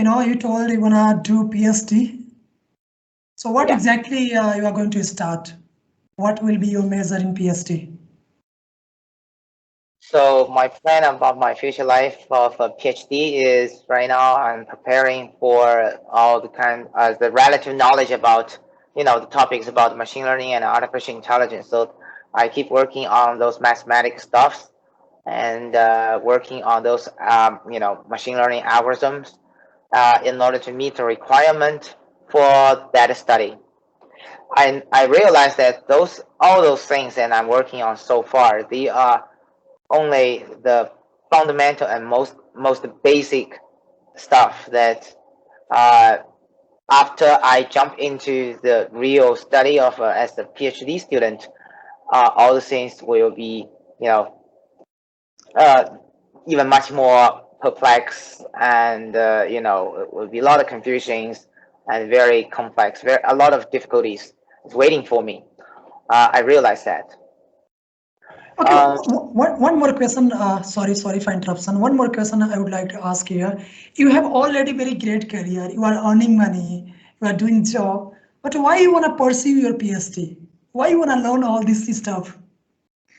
You told you wanna do PhD. So what Yeah. exactly you are going to start? What will be your major in PhD? So my plan about my future life of a PhD is right now I'm preparing for all the relative knowledge about the topics about machine learning and artificial intelligence. So I keep working on those mathematics stuffs and working on those machine learning algorithms in order to meet the requirement for that study. I realized that all those things that I'm working on so far, they are only the fundamental and most basic stuff that uh, after I jump into the real study of as a PhD student, all the things will be you know uh, even much more perplexed, and it will be a lot of confusions and very complex, a lot of difficulties is waiting for me. I realize that. Okay, Um, one more question. Sorry for interruption. One more question I would like to ask here. You have already very great career. You are earning money. You are doing job. But why you wanna pursue your PhD? Why you wanna learn all this stuff?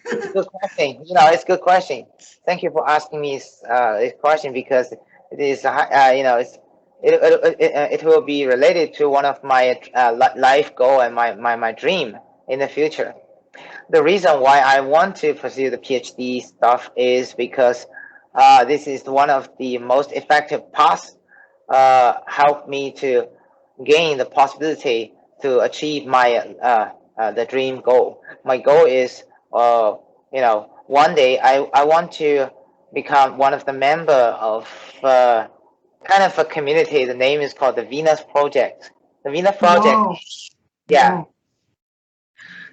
it's a good question. It's a good question. Thank you for asking me this question because it is, it will be related to one of my life goal and my dream in the future. The reason why I want to pursue the PhD stuff is because this is one of the most effective paths help me to gain the possibility to achieve my the dream goal. My goal is one day I want to become one of the member of kind of a community. The name is called the Venus Project. The Venus Project, Wow, yeah. wow.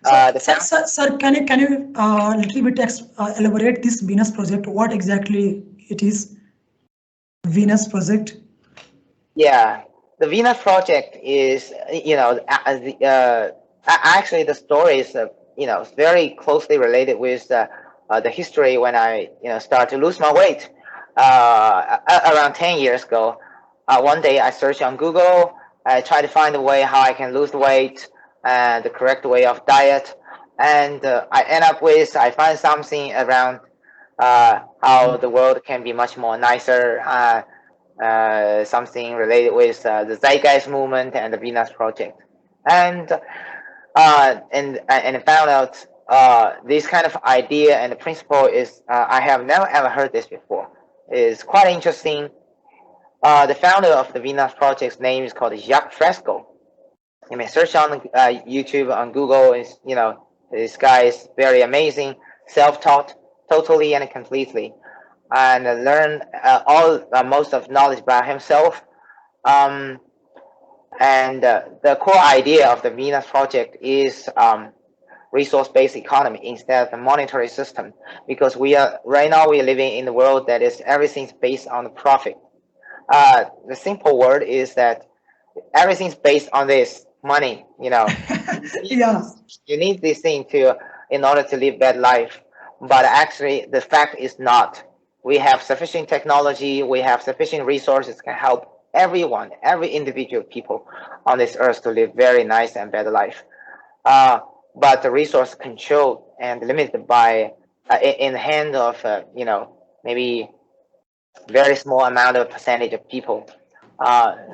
So, The sir, can you little bit elaborate this Venus project? What exactly it is? Venus project. Yeah, the Venus project is, actually the story is, very closely related with the history when I, started to lose my weight around 10 years ago. One day I searched on Google, I try to find a way how I can lose weight and the correct way of diet. And I find something around how the world can be much more nicer. Something related with the Zeitgeist movement and the Venus Project, and and found out this kind of idea and the principle is I have never ever heard this before. Is quite interesting. The founder of the Venus Project's name is called Jacques Fresco. You may search on YouTube, on Google. Is this guy is very amazing, self-taught, totally and completely, and learn all most of knowledge by himself. Um, and the core idea of the Venus project is resource-based economy instead of the monetary system, because we are living in the world that is everything's based on the profit. The simple word is that everything's based on this money. Yeah. You need this thing to in order to live that life, but actually the fact is not. We have sufficient technology, we have sufficient resources can help everyone, every individual people on this earth to live very nice and better life. uh, but the resource controlled and limited by in the hand of maybe very small amount of percentage of people.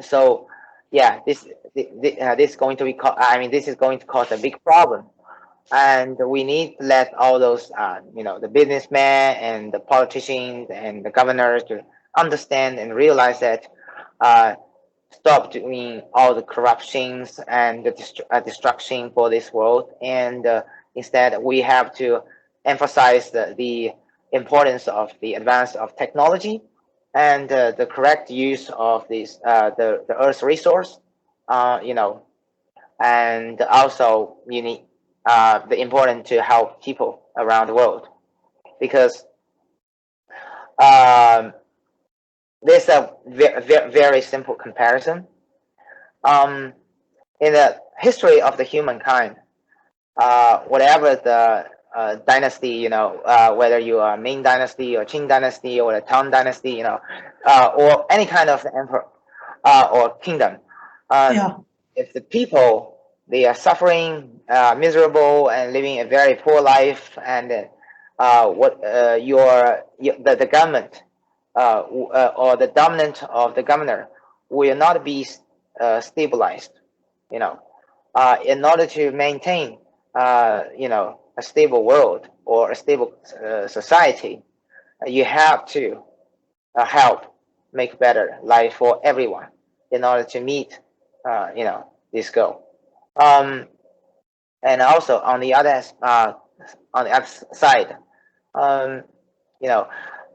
So yeah, this is going to be I mean this is going to cause a big problem, and we need to let all those the businessmen and the politicians and the governors to understand and realize that uh, stop doing all the corruptions and the destruction for this world, and instead we have to emphasize the importance of the advance of technology and the correct use of the earth's resource, you know and also you need the important to help people around the world, because um, there's a very simple comparison. um, in the history of the humankind, whatever the dynasty, whether you are Ming Dynasty or Qing Dynasty or the Tang Dynasty, or any kind of emperor, or kingdom. Um, Yeah. if the people they are suffering, miserable, and living a very poor life, and what the government or the dominant of the governor will not be stabilized, you know, in order to maintain, a stable world or a stable society, you have to help make better life for everyone in order to meet, this goal. Um, and also on the other side, um, you know,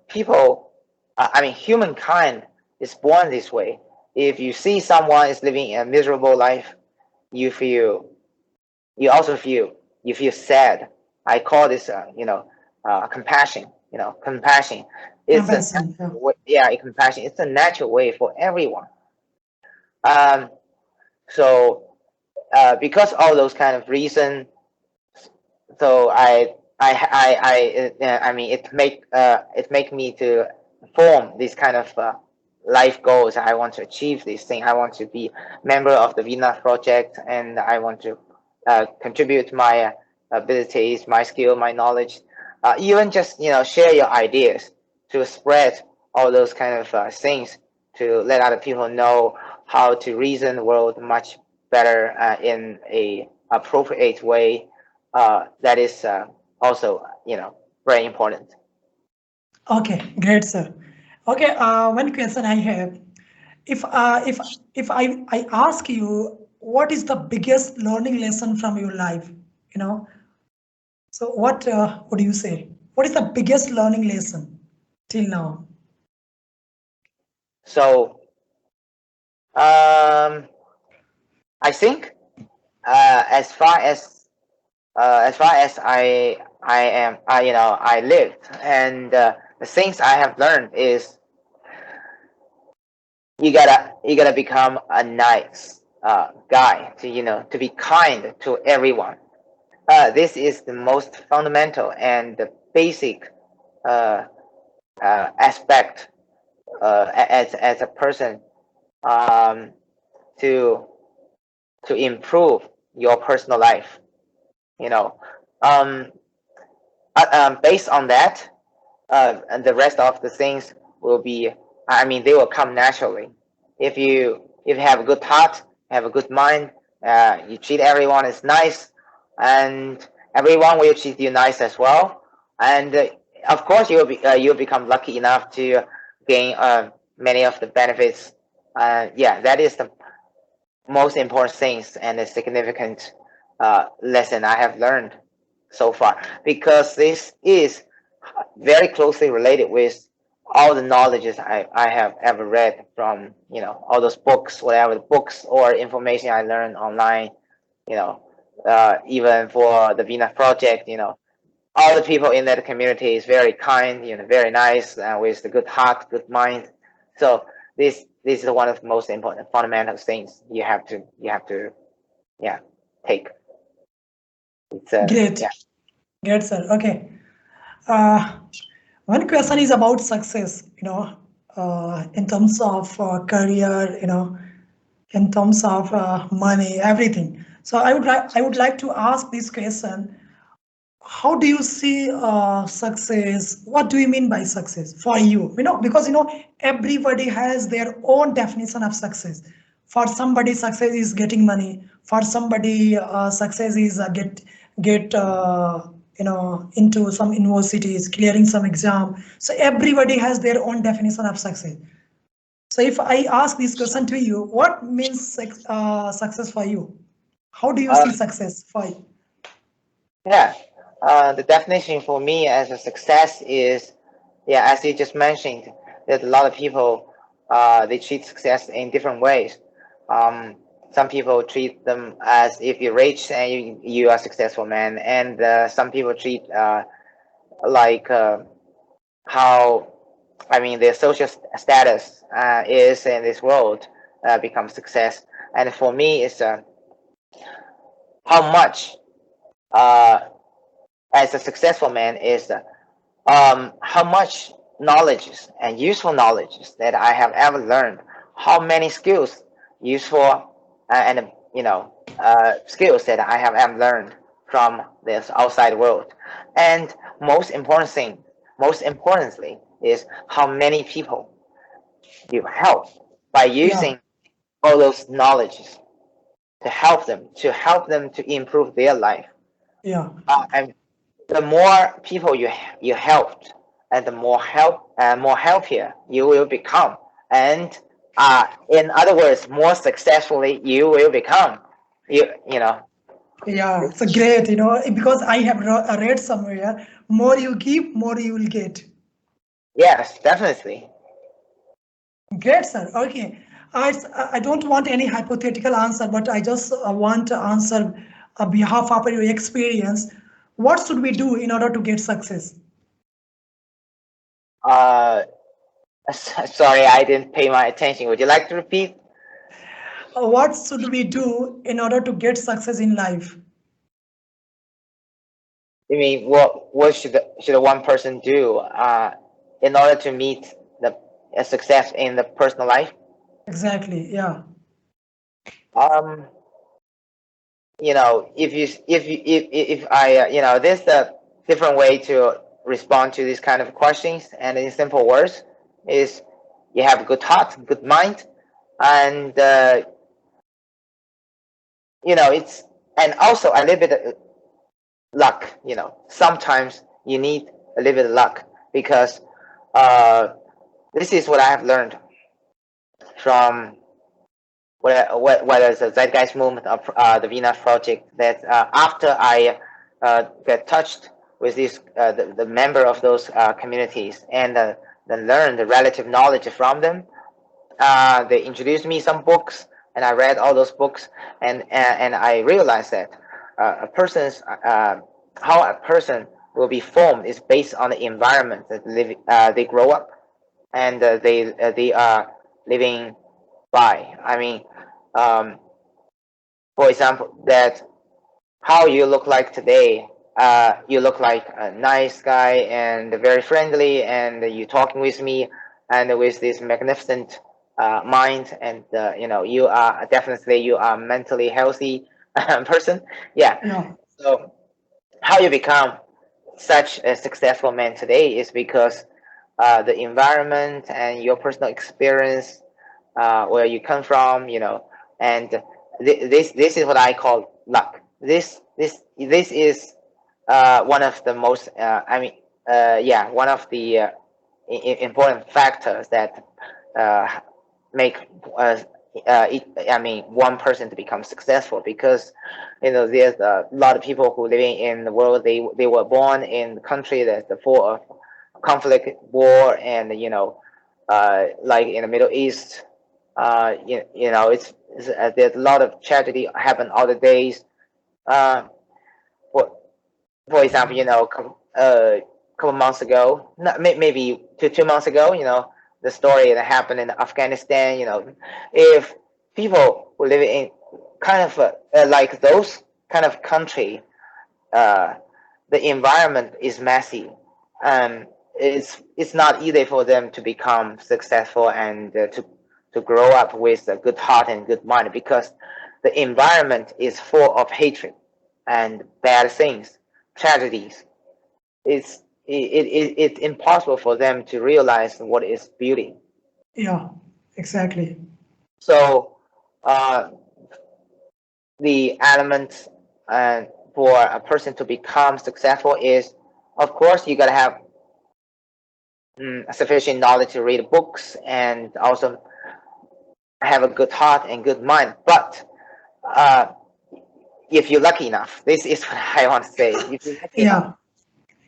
people, I mean, humankind is born this way. If you see someone is living a miserable life, you feel, you also feel, you feel sad. I call this, compassion. Compassion. It's a Compassion. Yeah. natural way, yeah, compassion. It's a natural way for everyone. Um, so because all those kind of reasons, so I mean, it make me to form this kind of life goals. I want to achieve this thing. I want to be member of the Vina project, and I want to contribute my abilities, my skill, my knowledge, even just share your ideas to spread all those kind of things to let other people know how to reason the world much better in a appropriate way. That is also very important. Okay, great, sir. Okay, one question I have. If if I ask you, what is the biggest learning lesson from your life? You know, so what would you say? What is the biggest learning lesson till now? So um, I think as far as I lived, and the things I have learned is you gotta become a nice guy to to be kind to everyone. This is the most fundamental and the basic uh, aspect as a person, um, to improve your personal life. You know, um, Based on that, and the rest of the things will be, I mean, they will come naturally. If you have a good heart, have a good mind, you treat everyone as nice, and everyone will treat you nice as well. And of course, you'll become lucky enough to gain many of the benefits. Yeah, that is the most important things and a significant lesson I have learned so far, because this is very closely related with all the knowledges I have ever read from all those books, whatever the books or information I learned online, you know even for the Vina project, all the people in that community is very kind, very nice, with the good heart, good mind. So this is one of the most important fundamental things you have to yeah take. It's Great, yeah. great, sir. Okay. Uh, One question is about success. In terms of career. In terms of money, everything. So I would like to ask this question. How do you see success? What do you mean by success for you? Because everybody has their own definition of success. For somebody, success is getting money. For somebody, success is get into some universities, clearing some exam. So everybody has their own definition of success. So if I ask this question to you, what means success for you? How do you uh, see success for you? yeah. The definition for me as a success is, yeah, as you just mentioned, that a lot of people they treat success in different ways. Um, some people treat them as if you're rich and you are a successful man, and some people treat like how, I mean, their social status is in this world becomes success. And for me, it's how much uh, as a successful man is how much knowledge and useful knowledge that I have ever learned, how many skills useful and skills that I have learned from this outside world. And most importantly, is how many people you help by Yeah, using all those knowledges to help them to improve their life. yeah, And the more people you helped, and the more healthier you will become, and in other words, more successfully you will become. You know. yeah. It's a great, because I have read somewhere, more you give, more you will get. Yes, definitely. Great, sir. Okay. I don't want any hypothetical answer, but I just want to answer on behalf of your experience. What should we do in order to get success? Uh, Sorry, I didn't pay my attention. Would you like to repeat? What should we do in order to get success in life? I mean, what should one person do in order to meet the success in the personal life? Exactly. Yeah. Um, if I there's a different way to respond to these kind of questions, and in simple words, is you have a good heart, good mind, and it's and also a little bit of luck. Sometimes you need a little bit of luck because uh, this is what I have learned from whether it's a zeitgeist movement of the Venus Project, that after I get touched with the member of those communities, and then learn the relative knowledge from them, they introduced me some books, and I read all those books, and I realized that a person's how a person will be formed is based on the environment that they grow up, and they are living by. I mean, um, for example, that how you look like today. You look like a nice guy and very friendly, and you talking with me, and with this magnificent mind, and you are mentally healthy person. Yeah. Yeah. So how you become such a successful man today is because the environment and your personal experience, where you come from, and this is what I call luck. This is one of the most, one of the important factors that uh, make uh, one person to become successful, because there's a lot of people who living in the world, they were born in the country that's full of conflict, war, and like in the Middle East, there's a lot of tragedy happen all the days. uh, for for example, couple months ago, not, maybe 2 months ago, the story that happened in Afghanistan. If people who live in kind of like those kind of country, uh, the environment is messy. It's not easy for them to become successful, and to grow up with a good heart and good mind, because the environment is full of hatred and bad things, tragedies. It's impossible for them to realize what is beauty. Yeah. Exactly. So uh, the elements for a person to become successful is, of course, you gotta have sufficient knowledge to read books, and also have a good heart and good mind. But uh, if you're lucky enough, this is what I want to say. If you're lucky enough, Yeah.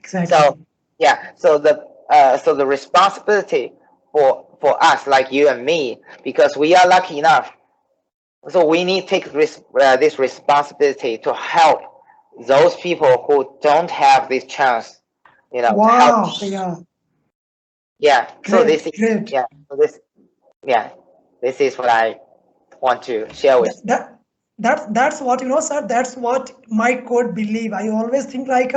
Exactly. so yeah, so the responsibility for us, like you and me, because we are lucky enough, so we need to take this responsibility to help those people who don't have this chance, to help. Wow. Yeah. Yeah. So Great. this is Great. yeah. So yeah, this is what I want to share with. That, that's what, sir. That's what my code believe. I always think like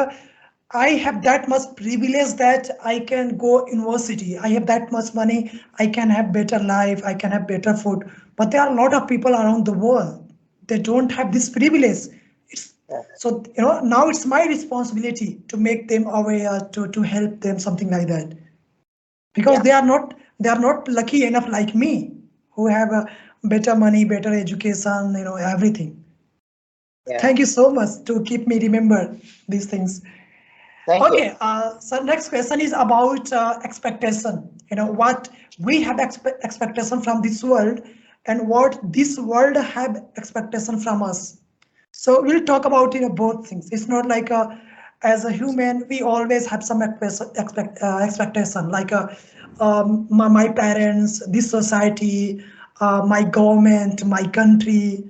I have that much privilege that I can go university. I have that much money. I can have better life. I can have better food. But there are a lot of people around the world. They don't have this privilege. It's Yeah, so now it's my responsibility to make them aware, to help them, something like that. Because yeah, they are not lucky enough like me, who have a better money, better education, everything. yeah. Thank you so much to keep me remember these things. Thank you. Okay, so next question is about expectation. What we have expectation from this world, and what this world have expectation from us. So we'll talk about both things. It's not like as a human we always have some expectation, like my parents, this society, my government, my country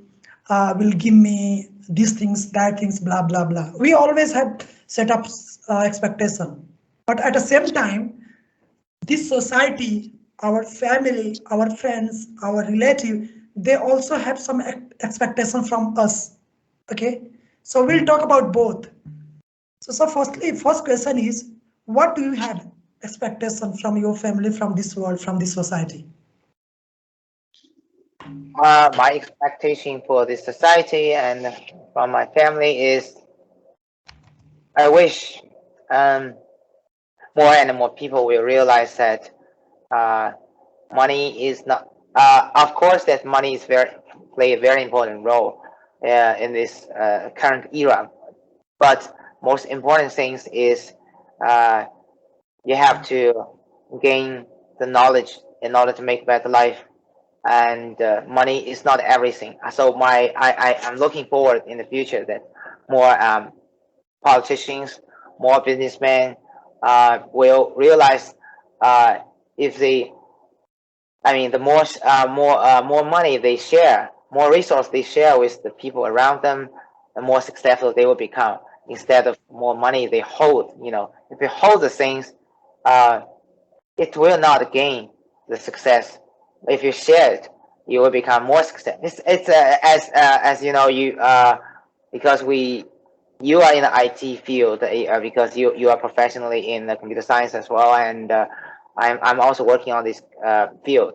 will give me these things, that things, blah blah blah. We always have set up expectation, but at the same time, this society, our family, our friends, our relative, they also have some expectation from us. Okay, so we'll talk about both. So firstly, first question is, what do you have expectation from your family, from this world, from this society? My expectation for this society and from my family is I wish um, more and more people will realize that uh, money is not. Of course, that money is very play a very important role in this current era. But most important things is uh, you have to gain the knowledge in order to make better life, and money is not everything. So I'm looking forward in the future that more politicians, more businessmen will realize uh, if they, I mean, the more money they share, more resource they share with the people around them, the more successful they will become. Instead of more money they hold, if you hold the things, uh, it will not gain the success. If you share it, you will become more success. It's as you know because you are in the IT field because you are professionally in the computer science as well, and I'm also working on this field.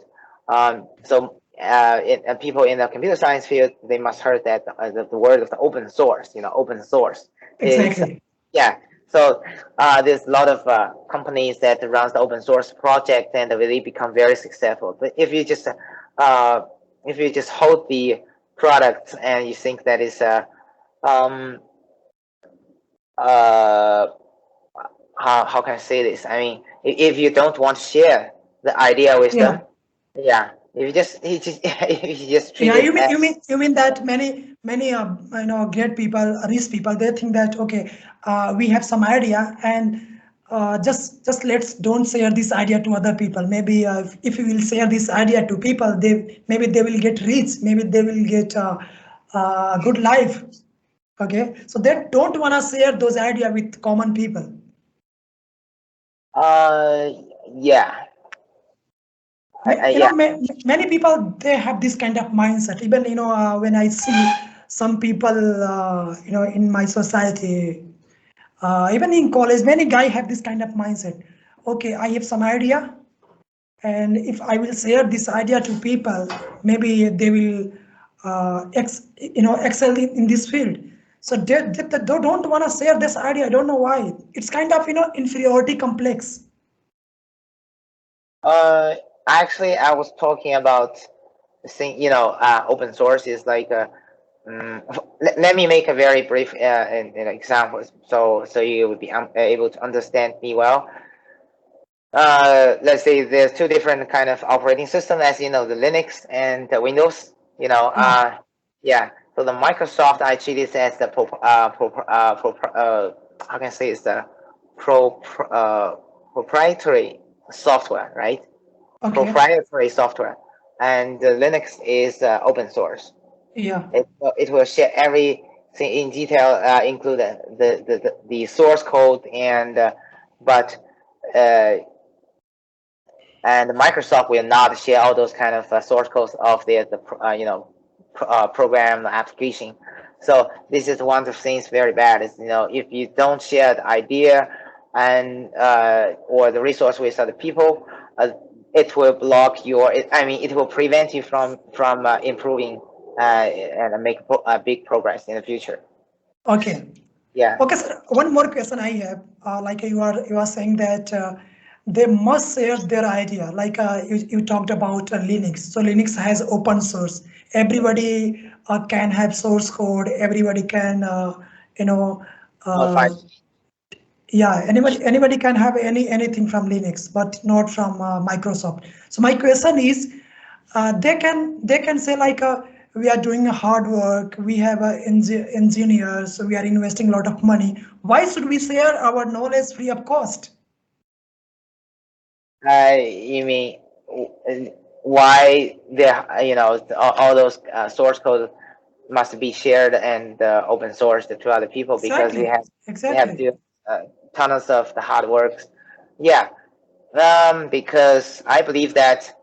People in the computer science field, they must heard that the word of the open source. Open source. It's Exactly. yeah. So there's a lot of companies that runs the open source project and they become very successful. But uh, if you just hold the product and you think that is um, uh, how can I say this? I mean, if you don't want to share the idea with Yeah. them, yeah, if if you just treat Yeah, it as you mean that many great people, rich people, they think that okay, we have some idea, and just let's don't share this idea to other people. Maybe if we will share this idea to people, they will get rich, maybe they will get good life. Okay, so they don't want to share those idea with common people. uh yeah, yeah. Many people, they have this kind of mindset. Even when I see some people in my society, even in college, many guys have this kind of mindset. Okay, I have some idea, and if I will share this idea to people, maybe they will excel in this field. So they don't want to share this idea. I don't know why. It's kind of inferiority complex. Uh, Actually, I was talking about the thing. Open source is like um, let me make a very brief example, so you would be able to understand me well. Let's say there's two different kind of operating system, as you know, the Linux and the Windows. Yeah. Yeah. So the Microsoft, I treat it as the how can I say it's the pro, proprietary software, right? Okay. Proprietary software, and the Linux is open source. Yeah. It will share everything in detail, include the source code but uh, and Microsoft will not share all those kind of source codes of the program application. So this is one of the things very bad is, if you don't share the idea and or the resource with other people, it will block your. It will prevent you from improving and make big progress in the future. Okay. Yeah. Okay, sir. One more question I have. Like you are saying that they must share their idea. Like you talked about Linux. So Linux has open source. Everybody can have source code. Everybody can you know Modify. uh, yeah, anybody can have anything from Linux, but not from Microsoft. So my question is, they can say like we are doing hard work, we have engineers, we are investing a lot of money. Why should we share our knowledge free of cost? You mean why all those source code must be shared and open sourced to other people because we Exactly, have exactly. to tons of the hard works. Yeah, because I believe that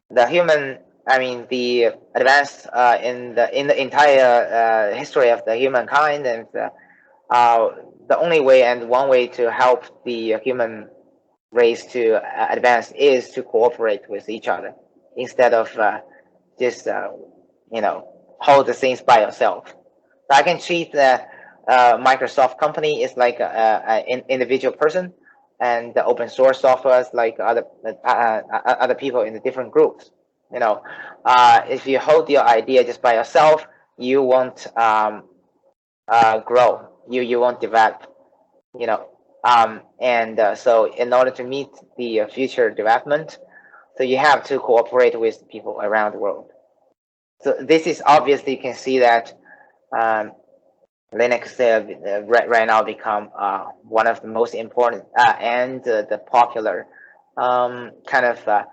the human, the advanced in the entire history of the humankind, and uh, the only way and one way to help the human race to advance is to cooperate with each other instead of just hold the things by yourself. So I can treat the Microsoft company is like an individual person, and the open source software is like other people in the different groups. If you hold your idea just by yourself, you won't grow. You won't develop. And so in order to meet the future development, so you have to cooperate with people around the world. So this is obviously you can see that um, Linux right now become one of the most important and the popular kind of a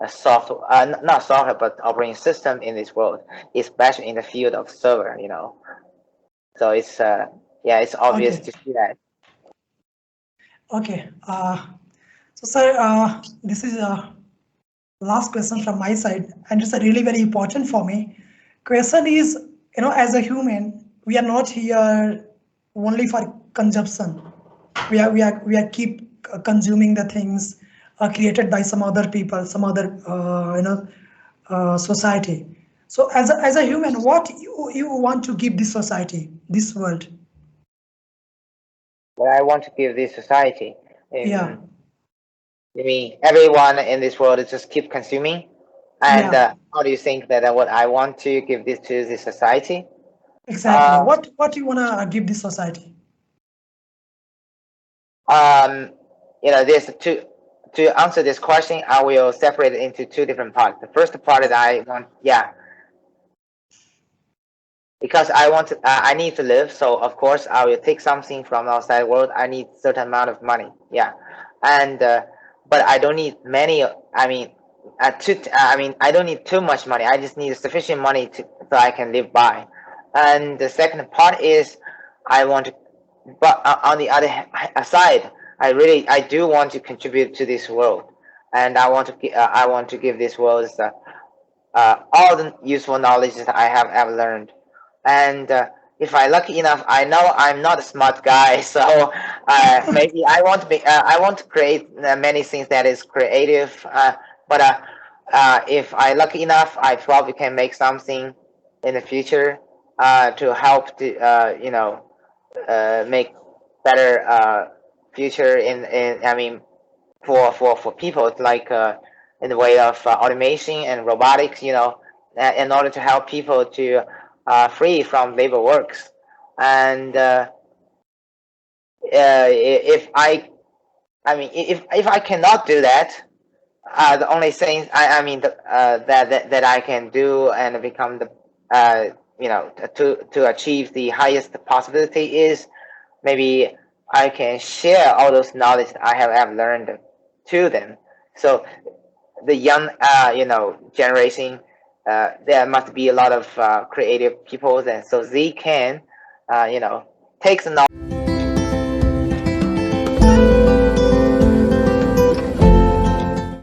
software, not software, but operating system in this world, especially in the field of server. So it's yeah, it's obvious Okay, to see that. okay. So sir, this is last question from my side, and it's a really very important for me. Question is, as a human, we are not here only for consumption. We are keep consuming the things created by some other people, some other society. So as a human, what you want to give this society, this world? But I want to give this society. Yeah, I mean, everyone in this world is just keep consuming. And yeah, how do you think that what I want to give this to the society? exactly. Um, What you wanna give this society? um, there's two. To answer this question, I will separate it into two different parts. The first part that I want, yeah, because I need to live. So of course, I will take something from outside world. I need certain amount of money. Yeah, and but I don't need many. I don't need too much money. I just need sufficient money so I can live by. And the second part is I want to, but on the other side, I do want to contribute to this world, and I want to give this world all the useful knowledge that I have ever learned. And if I lucky enough, I know I'm not a smart guy, so maybe I want to create many things that is creative. But if I lucky enough, I probably can make something in the future to help to make better future in for people. It's like in the way of automation and robotics, in order to help people to free from labor works. And if if I cannot do that, the only thing that I can do and become the to achieve the highest possibility is maybe I can share all those knowledge that I have learned to them. So the young generation, there must be a lot of creative people, and so they can uh, you know take the knowledge